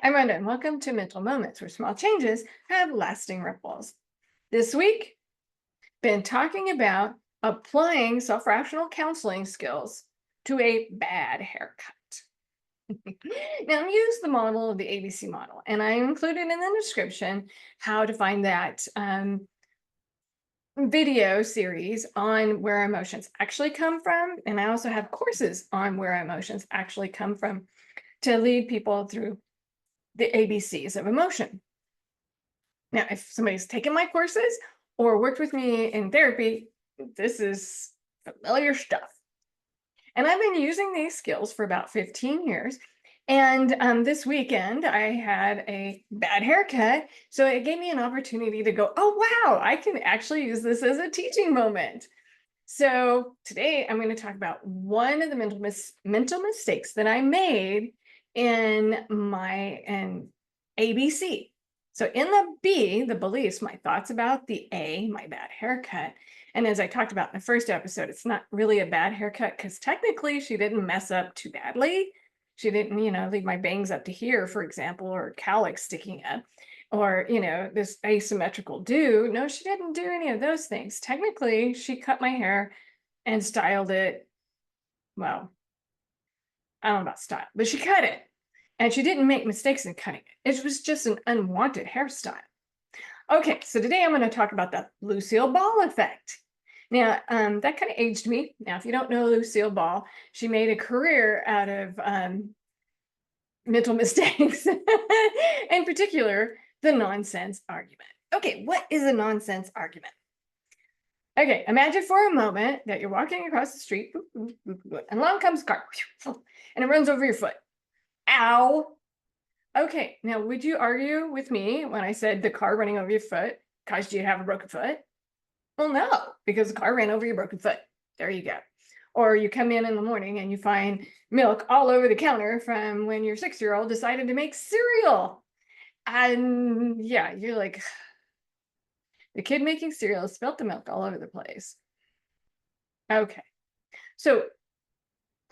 I'm Rhonda, and welcome to Mental Moments, where small changes have lasting ripples. This week, been talking about applying self-rational counseling skills to a bad haircut. Now, I'm used the model of the ABC model, and I included in the description how to find that video series on where emotions actually come from. And I also have courses on where emotions actually come from to lead people through the ABCs of emotion. Now, if somebody's taken my courses or worked with me in therapy, this is familiar stuff. And I've been using these skills for about 15 years. And this weekend, I had a bad haircut. So it gave me an opportunity to go, oh, wow, I can actually use this as a teaching moment. So today, I'm going to talk about one of the mental mistakes that I made in my ABC. So in the B, the beliefs, my thoughts about; the A, my bad haircut. And as I talked about in the first episode, it's not really a bad haircut because technically she didn't mess up too badly. She didn't, leave my bangs up to here, for example, or cowlicks sticking up, or, this asymmetrical do. No, she didn't do any of those things. Technically, she cut my hair and styled it. Well, I don't know about style, but she cut it. And she didn't make mistakes in cutting it. It was just an unwanted hairstyle. Okay, so today I'm going to talk about the Lucille Ball effect. Now, that kind of aged me. Now, if you don't know Lucille Ball, she made a career out of mental mistakes, in particular, the nonsense argument. Okay, what is a nonsense argument? Okay, imagine for a moment that you're walking across the street, and along comes a car, and it runs over your foot. Ow. Okay, now would you argue with me when I said the car running over your foot caused you to have a broken foot? Well, no, because the car ran over your broken foot. There you go. Or you come in the morning and you find milk all over the counter from when your 6-year-old decided to make cereal. And yeah, you're like, the kid making cereal spilt the milk all over the place. Okay, so,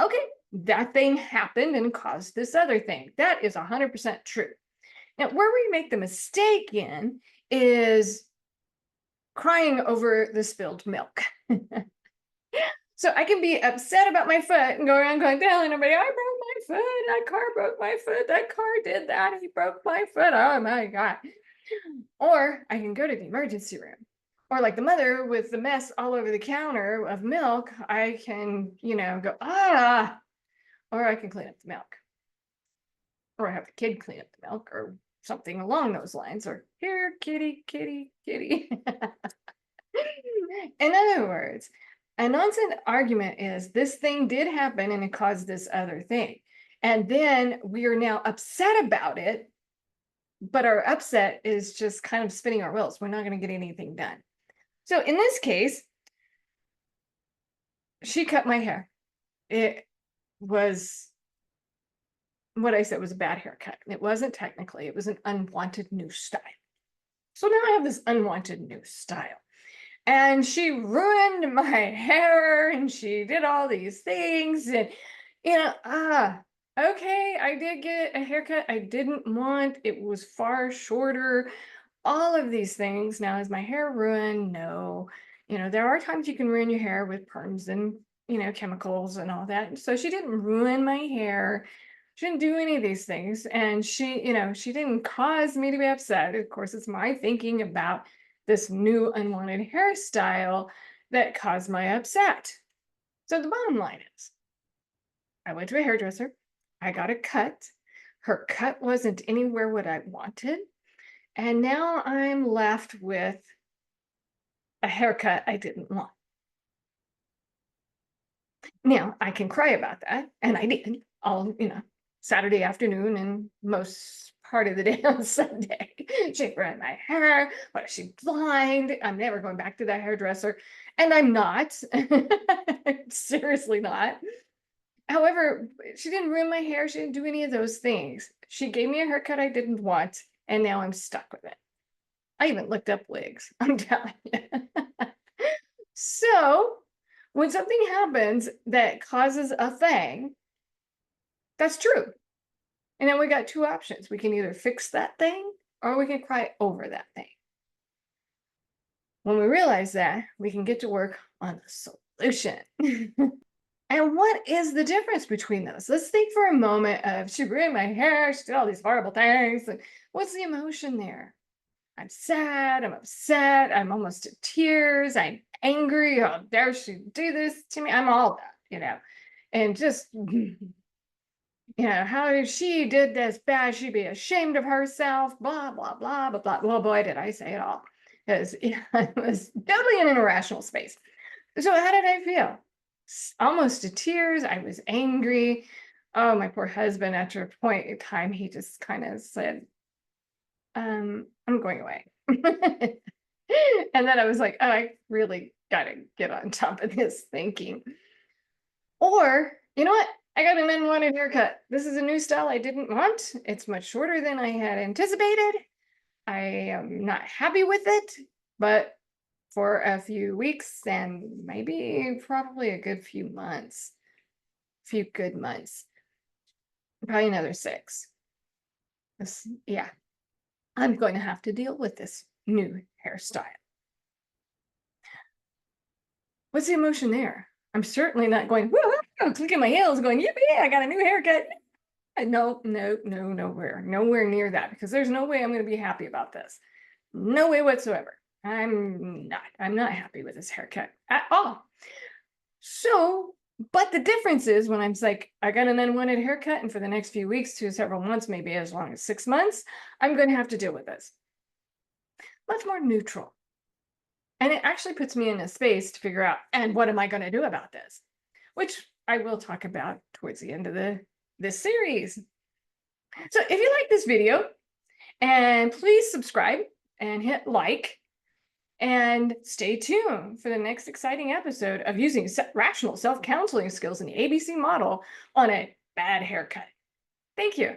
okay, that thing happened and caused this other thing. That is 100% true. Now, where we make the mistake in is crying over the spilled milk. So I can be upset about my foot and go around going, telling everybody, I broke my foot, that car broke my foot, that car did that, he broke my foot, oh my God. Or I can go to the emergency room. Or like the mother with the mess all over the counter of milk, I can, go, ah, or I can clean up the milk. Or have the kid clean up the milk or something along those lines. Or here, kitty, kitty, kitty. In other words, a nonsense argument is this thing did happen and it caused this other thing. And then we are now upset about it, but our upset is just kind of spinning our wheels. We're not going to get anything done. So in this case, she cut my hair. It was what I said was a bad haircut. It wasn't technically, it was an unwanted new style. So now I have this unwanted new style. And she ruined my hair and she did all these things. And, okay, I did get a haircut I didn't want. It was far shorter. All of these things. Now, is my hair ruined? No. There are times you can ruin your hair with perms and, chemicals and all that. So she didn't ruin my hair. She didn't do any of these things. And she didn't cause me to be upset. Of course, it's my thinking about this new unwanted hairstyle that caused my upset. So the bottom line is, I went to a hairdresser. I got a cut. Her cut wasn't anywhere what I wanted. And now I'm left with a haircut I didn't want. Now I can cry about that. And I did all, Saturday afternoon and most part of the day on Sunday. She ruined my hair. What is she, blind? I'm never going back to that hairdresser. And I'm not. Seriously not. However, she didn't ruin my hair. She didn't do any of those things. She gave me a haircut I didn't want, and now I'm stuck with it. I even looked up wigs, I'm telling you. So when something happens that causes a thing, that's true. And then we got two options. We can either fix that thing or we can cry over that thing. When we realize that, we can get to work on the solution. And what is the difference between those? Let's think for a moment of she ruined my hair, she did all these horrible things. And what's the emotion there? I'm sad, I'm upset, I'm almost to tears, I'm angry. How dare she do this to me? I'm all that. And just, how she did this bad, she'd be ashamed of herself, blah, blah, blah, blah, blah. Well, boy, did I say it all. Because I was totally in an irrational space. So how did I feel? Almost to tears. I was angry. Oh, my poor husband, after a point in time, he just kind of said, I'm going away. And then I was like, oh, I really got to get on top of this thinking. Or, you know what? I got an unwanted haircut. This is a new style I didn't want. It's much shorter than I had anticipated. I am not happy with it, but for a few weeks and maybe probably a good few months, good months, probably another 6. Yeah, I'm going to have to deal with this new hairstyle. What's the emotion there? I'm certainly not going, woo, click at my heels going, yippee, I got a new haircut. No, nowhere near that, because there's no way I'm going to be happy about this. No way whatsoever. I'm not happy with this haircut at all. So, but the difference is when I'm like, I got an unwanted haircut, and for the next few weeks to several months, maybe as long as 6 months, I'm going to have to deal with this. Much more neutral. And it actually puts me in a space to figure out, and what am I going to do about this? Which I will talk about towards the end of this series. So if you like this video, and please subscribe and hit like, and stay tuned for the next exciting episode of using rational self-counseling skills in the ABC model on a bad haircut. Thank you.